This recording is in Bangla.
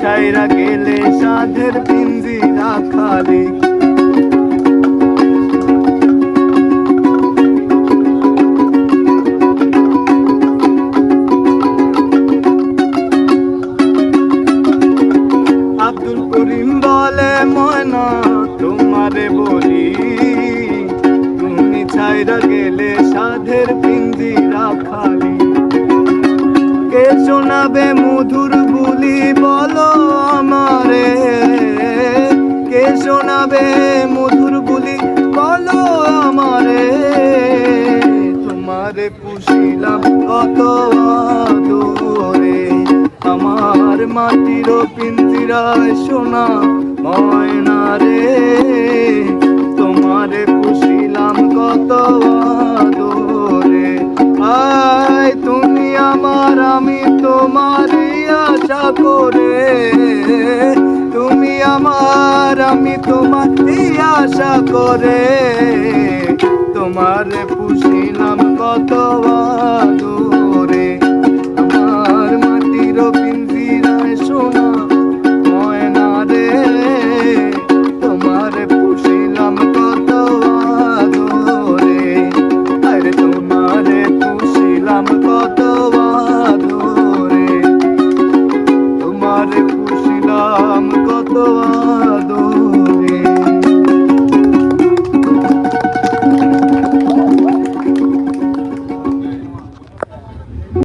ছাইরা গেলে সাধের পিঞ্জিরা খালি। আব্দুল করিম বলে ময়না তোমারে বলি, তুমি ছাইরা গেলে সাধের পিঞ্জিরা খালি। কে শোনাবে মধুর বুলি বলো আমারে, কে শোনাবে মধুর বুলি বলো আমারে। তোমারে পুষিলাম কত আদরে, আমার মাটির পিঞ্জিরায় সোনা ময়না রে। তোমারে পুষিলাম কত আদরে, আয় তুমি আমার আমি তোমারই আশা করে। তুমি আমার আমি তোমারই আশা করে, তোমারে পুষিলাম কত